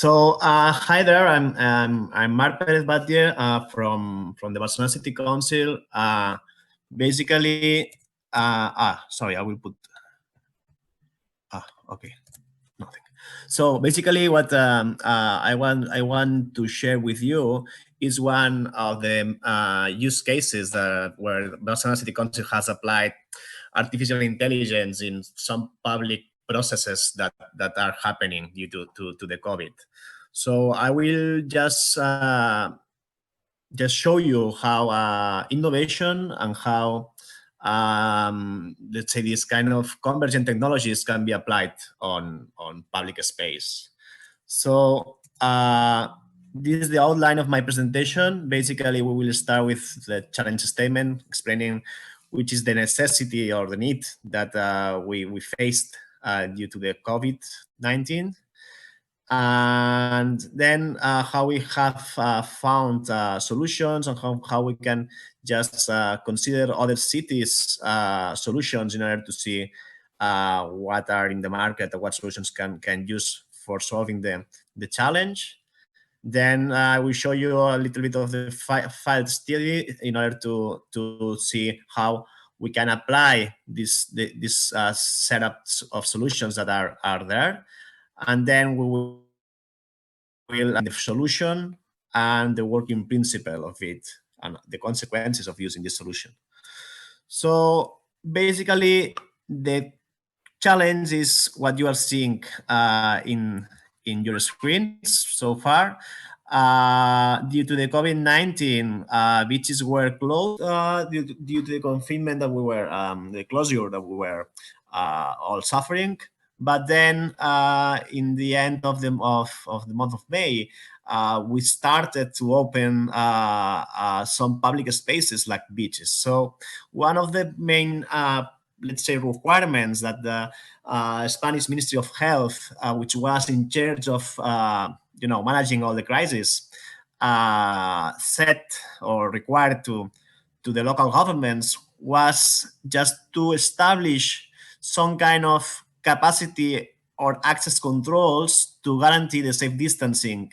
Hi there. I'm Marc Pérez-Batlle from the Barcelona City Council. Basically, sorry, I will put. Okay, nothing. So basically, what I want to share with you is one of the use cases that where Barcelona City Council has applied artificial intelligence in some public processes that are happening due to the COVID. So I will just show you how innovation and how let's say this kind of convergent technologies can be applied on public space. So this is the outline of my presentation. Basically, we will start with the challenge statement explaining which is the necessity or the need that we faced due to the COVID-19. And then how we have found solutions and how we can just consider other cities' solutions in order to see what are in the market or what solutions can use for solving the challenge. Then I will show you a little bit of the file study in order to see how we can apply this setups of solutions that are there. And then we will the solution and the working principle of it and the consequences of using this solution. So basically, the challenge is what you are seeing in your screens so far. Due to the COVID-19, beaches were closed due to the confinement that we were, the closure that we were all suffering. But then in the end of the month of May, we started to open some public spaces like beaches. So one of the main let's say requirements that the Spanish Ministry of Health, which was in charge of managing all the crisis, set or required to the local governments was just to establish some kind of capacity or access controls to guarantee the safe distancing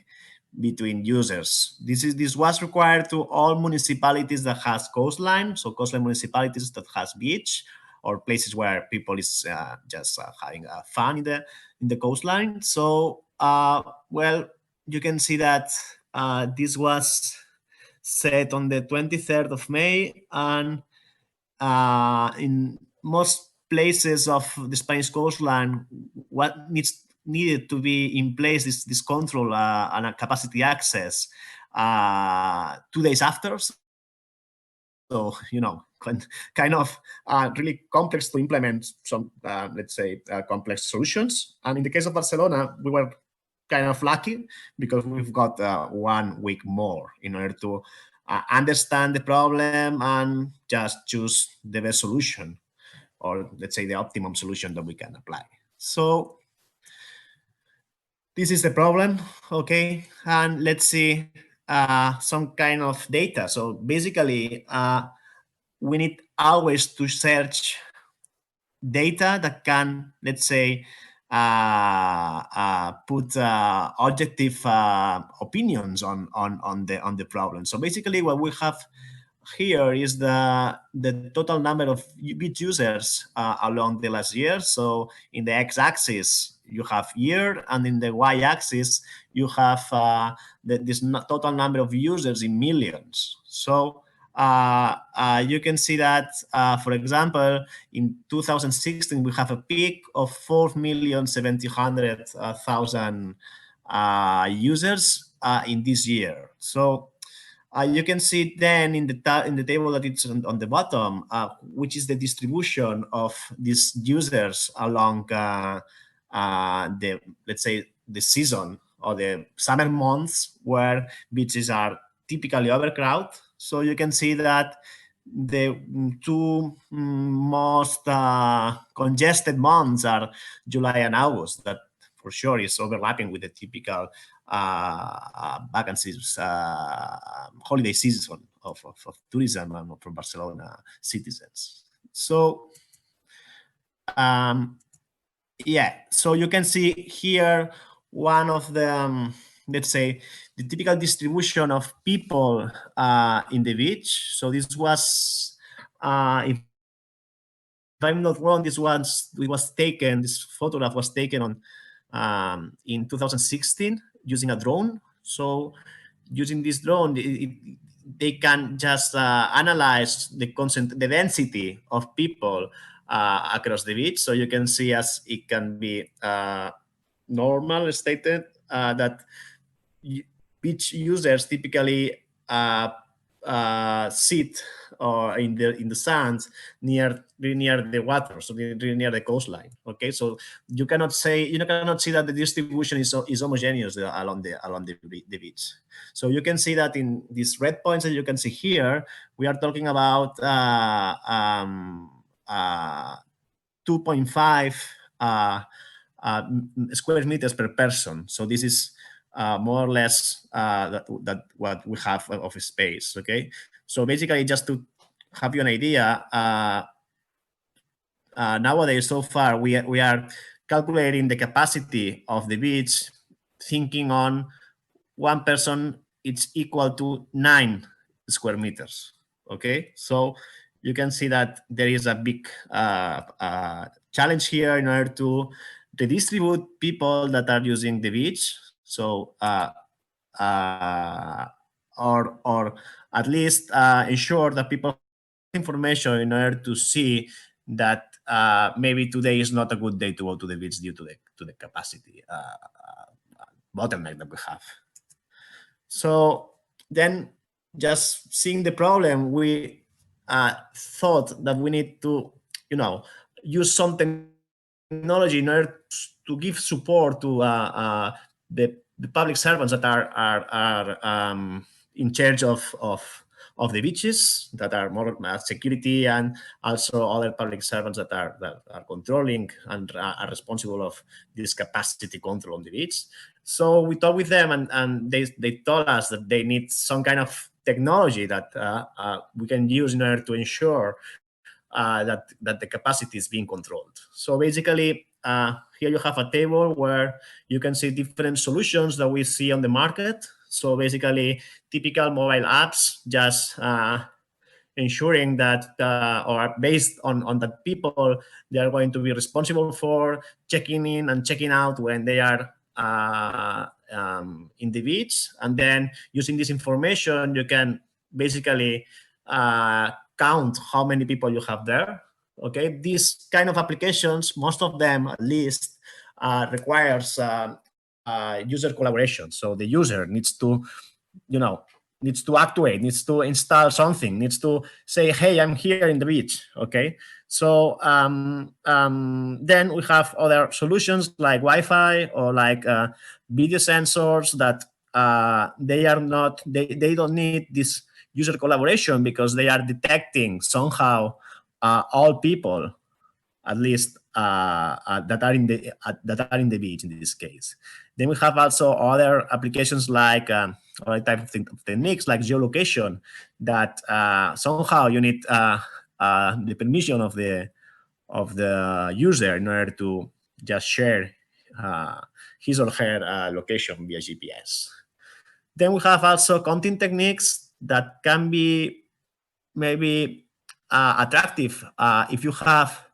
between users. This was required to all municipalities that has coastline, so coastline municipalities that has beach, or places where people is just having fun in the coastline. So, well, you can see that this was set on the 23rd of May, and in most places of the Spanish coastline, what needed to be in place is this control and a capacity access 2 days after. So, kind of really complex to implement some, let's say, complex solutions. And in the case of Barcelona, we were kind of lucky because we've got 1 week more in order to understand the problem and just choose the best solution, or let's say the optimum solution that we can apply. So this is the problem, okay? And let's see some kind of data. So basically, we need always to search data that can, let's say, put objective opinions on the problem. So basically, what we have here is the total number of beach users along the last year. So in the x-axis, you have year, and in the y-axis, you have this total number of users in millions. So you can see that, for example, in 2016, we have a peak of 4,700,000 users in this year. So you can see then in the table that it's on the bottom, which is the distribution of these users along let's say, the season or the summer months where beaches are typically overcrowded. So you can see that the 2 most congested months are July and August. That for sure is overlapping with the typical vacancies, holiday season of tourism and for Barcelona citizens. So yeah, so you can see here one of the, let's say, the typical distribution of people in the beach. So this was, if I'm not wrong, this photograph was taken on in 2016 using a drone. So using this drone, they can just analyze the density of people across the beach. So you can see as it can be normal stated that beach users typically sit or in the sands near the water, so really near the coastline. Okay, so you cannot see that the distribution is homogeneous along the beach. So you can see that in these red points that you can see here, we are talking about 2.5 square meters per person. So this is more or less that what we have of space. Okay, so basically, just to have you an idea, nowadays so far we are calculating the capacity of the beach, thinking on one person it's equal to 9 square meters. Okay, so you can see that there is a big challenge here in order to redistribute people that are using the beach. So or at least ensure that people have information in order to see that maybe today is not a good day to go to the beach due to the capacity bottleneck that we have. So then, just seeing the problem, we thought that we need to, use some technology in order to give support to the public servants that are in charge of the beaches, that are more security, and also other public servants that are controlling and are responsible of this capacity control on the beach. So we talked with them, and they told us that they need some kind of technology that we can use in order to ensure that the capacity is being controlled. So basically, here you have a table where you can see different solutions that we see on the market. So basically, typical mobile apps just ensuring that or based on that people, they are going to be responsible for checking in and checking out when they are in the beach. And then using this information, you can basically count how many people you have there. Okay, these kind of applications, most of them at least, requires user collaboration. So the user needs to, needs to actuate, needs to install something, needs to say, hey, I'm here in the beach. Okay, so then we have other solutions like Wi-Fi or like video sensors that they don't need this user collaboration because they are detecting somehow all people, at least that are in the beach in this case. Then we have also other applications like other type of techniques like geolocation that somehow you need the permission of the user in order to just share his or her location via GPS. Then we have also counting techniques that can be maybe attractive if you have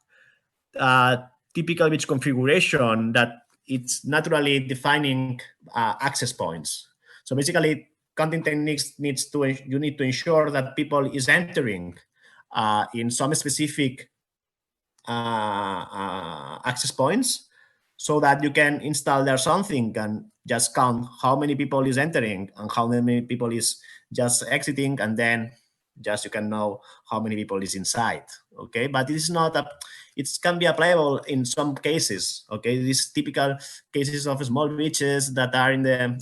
typical beach configuration that it's naturally defining access points. So basically, counting techniques you need to ensure that people is entering in some specific access points, so that you can install there something and just count how many people is entering and how many people is just exiting, and then just you can know how many people is inside. Okay, but this is not it can be applicable in some cases. Okay, these typical cases of small beaches that are in the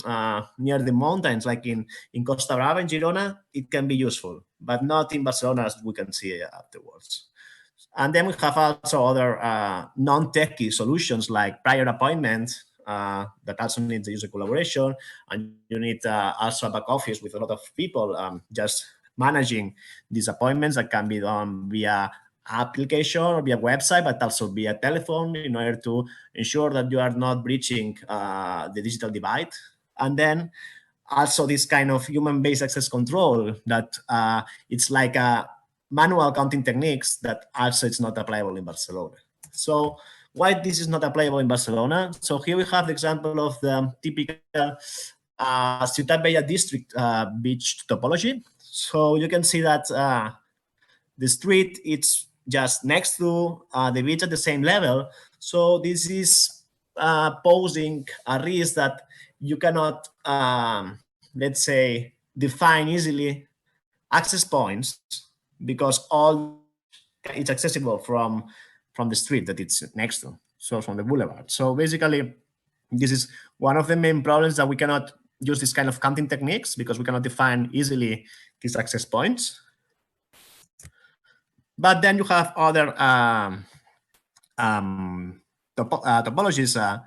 near the mountains, like in Costa Brava in Girona, it can be useful, but not in Barcelona, as we can see afterwards. And then we have also other non-techy solutions like prior appointments that also need the user collaboration, and you need also a back office with a lot of people just managing these appointments that can be done via application or via website, but also via telephone in order to ensure that you are not breaching the digital divide. And then also this kind of human-based access control that it's like a manual counting techniques that also it's not applicable in Barcelona. So why this is not applicable in Barcelona? So here we have the example of the typical Ciutat district beach topology. So you can see that the street it's just next to the beach at the same level. So this is posing a risk that you cannot, let's say, define easily access points because all it's accessible from the street that it's next to, so from the boulevard. So basically, this is one of the main problems that we cannot use this kind of counting techniques because we cannot define easily these access points. But then you have other topologies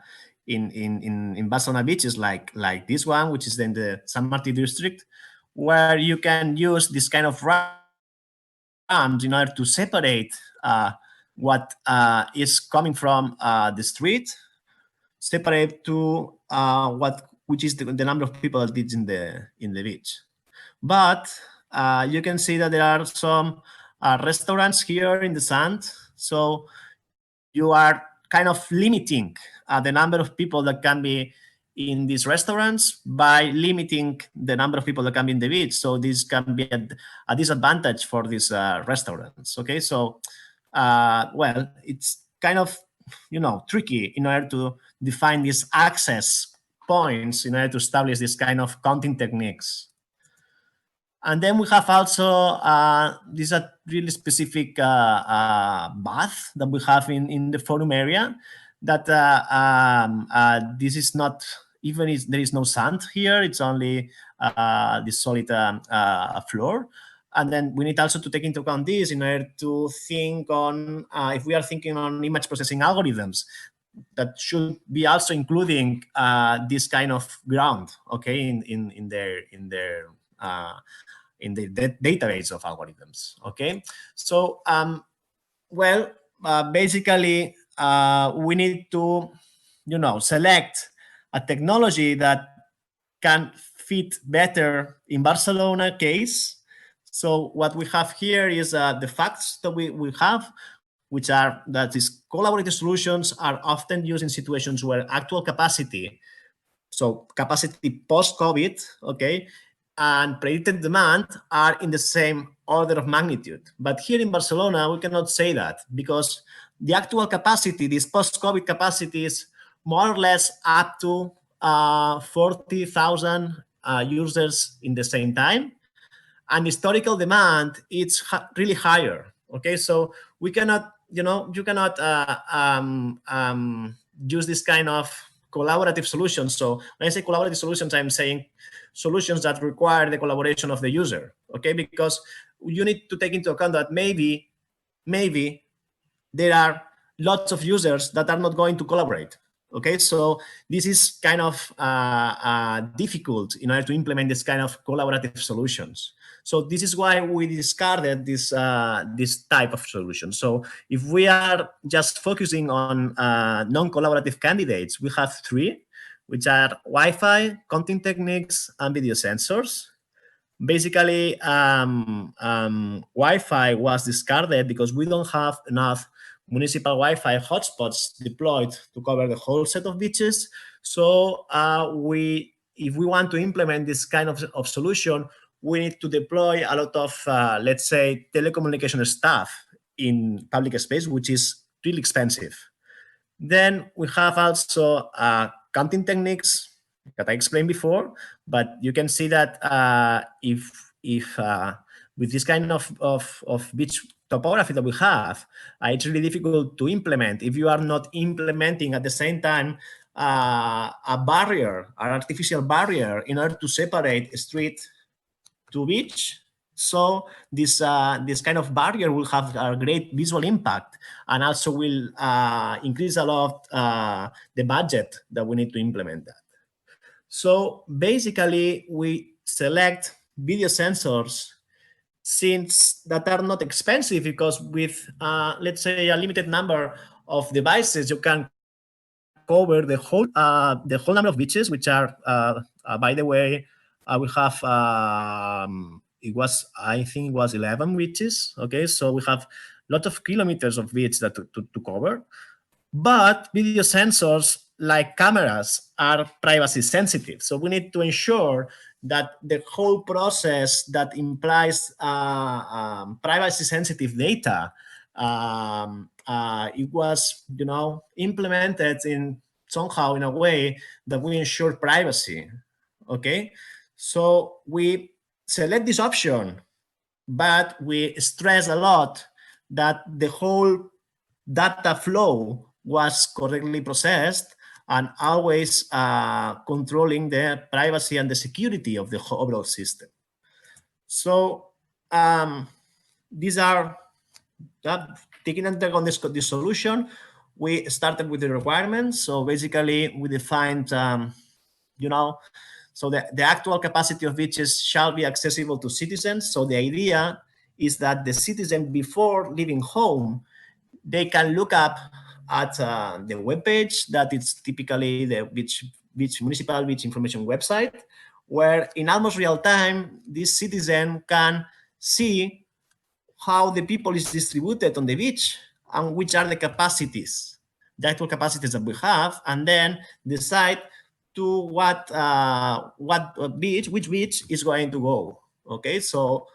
in Barcelona beaches like this one, which is in the San Martí district, where you can use this kind of ramps in order to separate what is coming from the street, separate to which is the number of people that is in the beach. But you can see that there are some restaurants here in the sand. So you are kind of limiting the number of people that can be in these restaurants by limiting the number of people that can be in the beach. So this can be a disadvantage for these restaurants. Okay, so well, it's kind of tricky in order to define these access points in order to establish this kind of counting techniques. And then we have also this is a really specific bath that we have in the forum area. That this is not even there is no sand here. It's only this solid floor. And then we need also to take into account this in order to think on if we are thinking on image processing algorithms that should be also including this kind of ground, okay, in their database of algorithms. Okay, so well, basically we need to select a technology that can fit better in Barcelona case. So what we have here is the facts that we have, which are that these collaborative solutions are often used in situations where actual capacity, so capacity post-COVID, okay, and predicted demand are in the same order of magnitude. But here in Barcelona, we cannot say that because the actual capacity, this post-COVID capacity is more or less up to 40,000 users in the same time. And historical demand, it's really higher. Okay, so we cannot, you cannot use this kind of collaborative solutions. So when I say collaborative solutions, I'm saying solutions that require the collaboration of the user. Okay, because you need to take into account that maybe there are lots of users that are not going to collaborate. Okay, so this is kind of difficult in order to implement this kind of collaborative solutions. So this is why we discarded this type of solution. So if we are just focusing on non-collaborative candidates, we have three, which are Wi-Fi, counting techniques, and video sensors. Basically, Wi-Fi was discarded because we don't have enough municipal Wi-Fi hotspots deployed to cover the whole set of beaches. So if we want to implement this kind of solution, we need to deploy a lot of, let's say, telecommunication staff in public space, which is really expensive. Then we have also counting techniques that I explained before, but you can see that if with this kind of beach topography that we have, it's really difficult to implement if you are not implementing at the same time a barrier, an artificial barrier in order to separate street to beach. So this kind of barrier will have a great visual impact and also will increase a lot the budget that we need to implement that. So basically, we select video sensors since that are not expensive, because with, let's say, a limited number of devices, you can cover the whole number of beaches, which are, by the way, we have, I think it was 11 beaches. Okay, so we have a lot of kilometers of beach that to cover. But video sensors, like cameras, are privacy sensitive. So we need to ensure that the whole process that implies privacy sensitive data, it was, implemented in somehow in a way that we ensure privacy. Okay, so we select this option, but we stress a lot that the whole data flow was correctly processed and always controlling the privacy and the security of the overall system. So these are, taking into account this solution, we started with the requirements. So basically we defined, so the actual capacity of beaches shall be accessible to citizens. So the idea is that the citizen, before leaving home, they can look up at the webpage that is typically the municipal beach information website, where in almost real time, this citizen can see how the people is distributed on the beach and which are the capacities, the actual capacities that we have, and then decide to which beach is going to go. Okay, so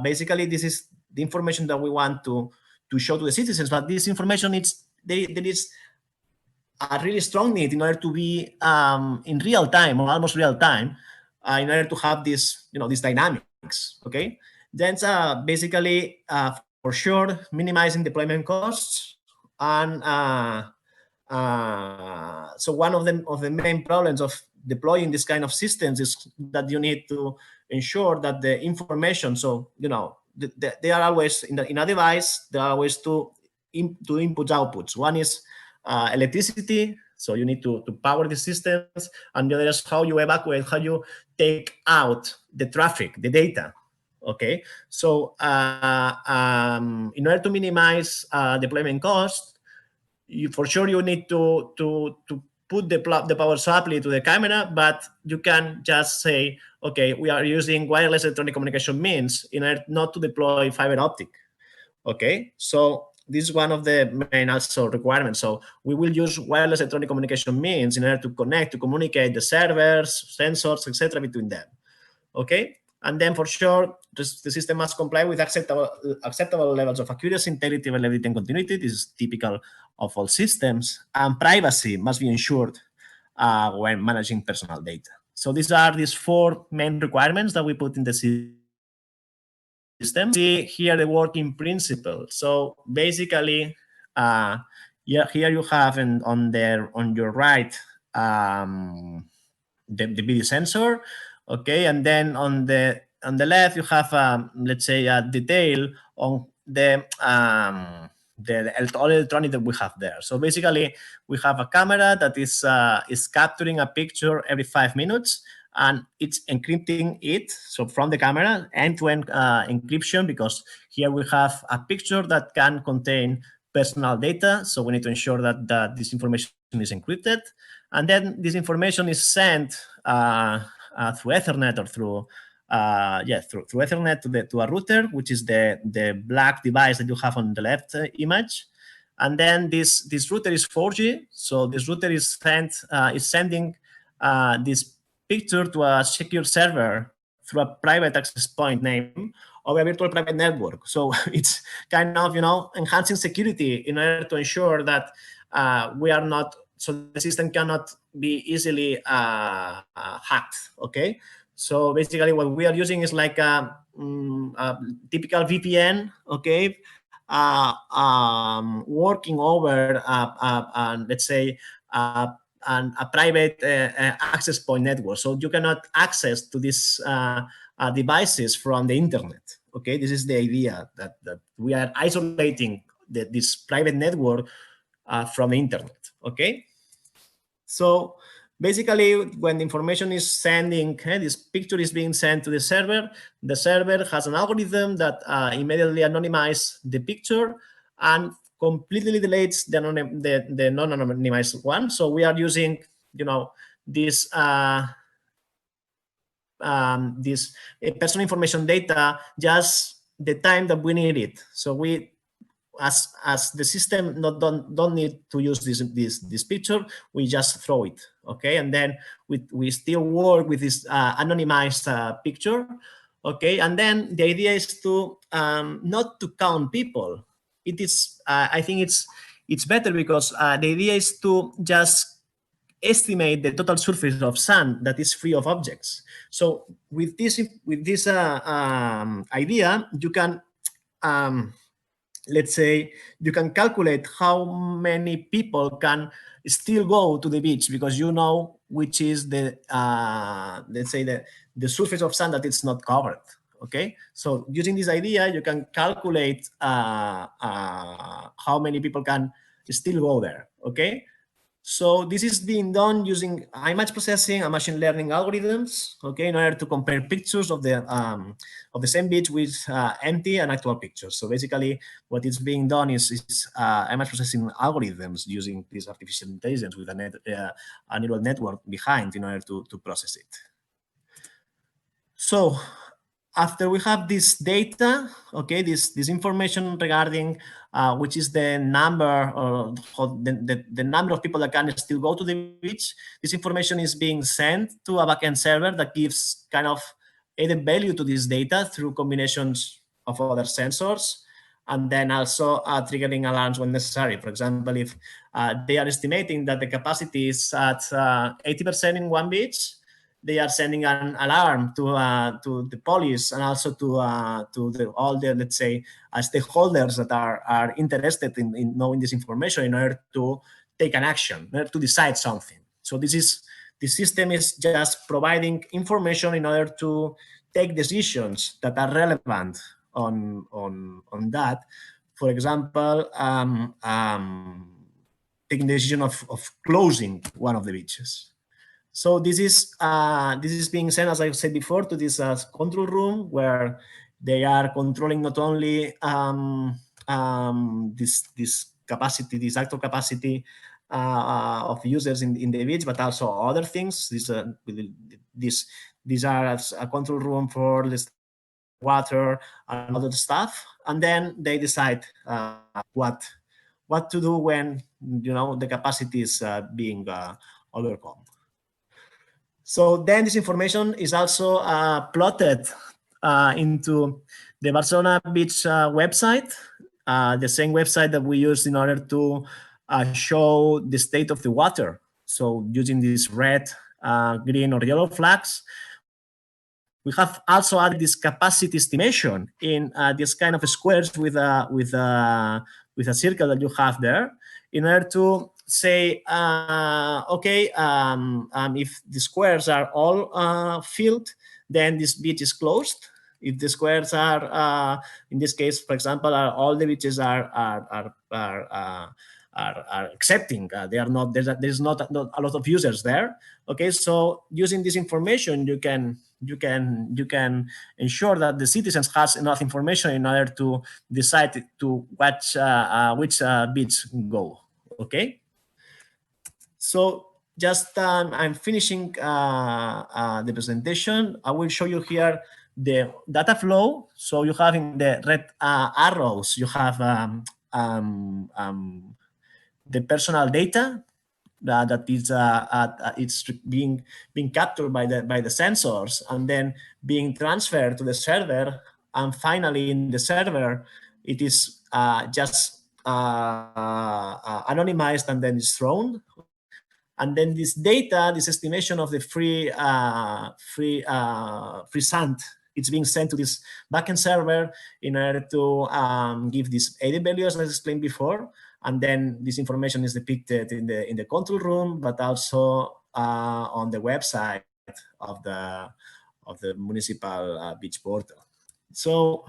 basically this is the information that we want to show to the citizens, but this information there is a really strong need in order to be in real time or almost real time, in order to have this, these dynamics. Okay, then basically for sure minimizing deployment costs, and so one of the main problems of deploying this kind of systems is that you need to ensure that the information, so they are always in a device. There are always two inputs outputs. One is electricity, so you need to power the systems, and the other is how you evacuate, how you take out the traffic, the data. Okay, so in order to minimize deployment cost, for sure you need to put the power supply to the camera, but you can just say, okay, we are using wireless electronic communication means in order not to deploy fiber optic. Okay, so this is one of the main also requirements. So we will use wireless electronic communication means in order to connect, to communicate the servers, sensors, etc. between them. Okay, and then for sure the system must comply with acceptable levels of accuracy, integrity, availability, and continuity. This is typical of all systems, and privacy must be ensured when managing personal data. So these are these 4 main requirements that we put in the system. See here the working principle. So basically, here you have on your right the video sensor, okay, and then on the left you have let's say a detail on the electronic that we have there. So basically, we have a camera that is capturing a picture every 5 minutes, and it's encrypting it. So from the camera, end-to-end encryption, because here we have a picture that can contain personal data. So we need to ensure that this information is encrypted. And then this information is sent through Ethernet or through Ethernet to a router, which is the black device that you have on the left image. And then this router is 4G. So this router is sending this picture to a secure server through a private access point name of a virtual private network. So it's kind of, enhancing security in order to ensure that we are not, so the system cannot be easily hacked. Okay. So basically what we are using is like a typical VPN, okay, working over, let's say, a private access point network. So you cannot access to these devices from the internet. Okay, this is the idea that we are isolating this private network from the internet. Okay, so basically, when the information is sending, this picture is being sent to the server has an algorithm that immediately anonymizes the picture and completely deletes the non-anonymized one. So we are using, this personal information data just the time that we need it. So we, as the system don't need to use this picture, we just throw it, okay? And then we still work with this anonymized picture, okay? And then the idea is to not to count people. It is I think it's better because the idea is to just estimate the total surface of sand that is free of objects. So with this idea, you can let's say you can calculate how many people can still go to the beach because you know which is the let's say the surface of sand that it's not covered. Okay, so using this idea, you can calculate how many people can still go there. Okay, so this is being done using image processing and machine learning algorithms, okay, in order to compare pictures of the same beach with empty and actual pictures. So basically, what is being done is image processing algorithms using this artificial intelligence with a neural network behind in order to process it. So after we have this data, okay, this information regarding which is the number or the number of people that can still go to the beach, this information is being sent to a backend server that gives kind of added value to this data through combinations of other sensors, and then also triggering alarms when necessary. For example, if they are estimating that the capacity is at 80% in one beach, they are sending an alarm to the police and also to all the, let's say, stakeholders that are interested in knowing this information in order to take an action, in order to decide something. So the system is just providing information in order to take decisions that are relevant on that. For example, taking the decision of closing one of the beaches. So this is being sent, as I said before, to this control room where they are controlling not only this capacity, this actual capacity of users in the beach, but also other things. These are a control room for the water and other stuff, and then they decide what to do when the capacity is being overcome. So then this information is also plotted into the Barcelona Beach website, the same website that we use in order to show the state of the water. So using these red, green, or yellow flags, we have also added this capacity estimation in this kind of squares with a circle that you have there, in order to say, okay, if the squares are all filled, then this beach is closed. If the squares are, in this case, for example, all the beaches are accepting, they are not. There's not a lot of users there. Okay, so using this information, you can ensure that the citizens has enough information in order to decide to which beach go. Okay. So just I'm finishing the presentation. I will show you here the data flow. So you have in the red arrows, you have the personal data that is it's being captured by the sensors and then being transferred to the server, and finally in the server it is just anonymized and then is thrown. And then this data, this estimation of the free sand, it's being sent to this backend server in order to give these added values, as I explained before. And then this information is depicted in the control room, but also on the website of the municipal beach portal. So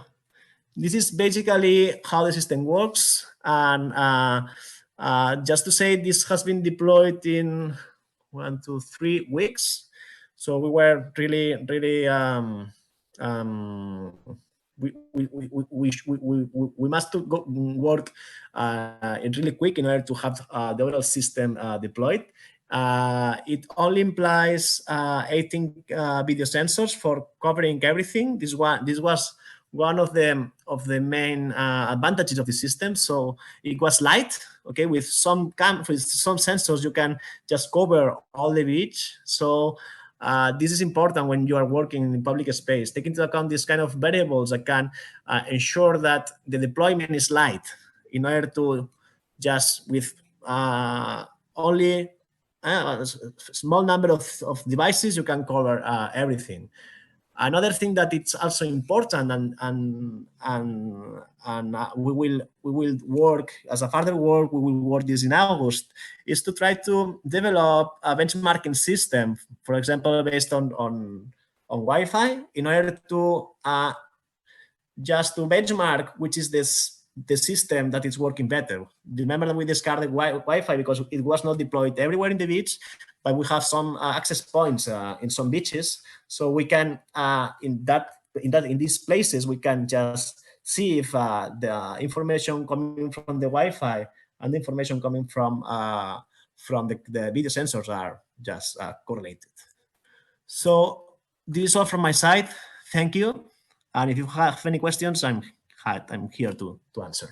this is basically how the system works. And just to say, this has been deployed in 1, 2, 3 weeks. So we were really we must go work really quick in order to have the overall system deployed. It only implies 18 video sensors for covering everything. This was one of the main advantages of the system. So it was light. Okay, with some sensors you can just cover all the beach. So this is important when you are working in public space. Take into account these kind of variables that can ensure that the deployment is light, in order to just with only a small number of devices you can cover everything. Another thing that it's also important, and we will work as a further work. We will work this in August, is to try to develop a benchmarking system, for example, based on Wi-Fi, in order to just to benchmark which is the system that is working better. Remember that we discarded Wi-Fi because it was not deployed everywhere in the beach, but we have some access points in some beaches. So we can in these places we can just see if the information coming from the Wi-Fi and the information coming from the video sensors are just correlated. So this is all from my side. Thank you. And if you have any questions, I'm here to answer.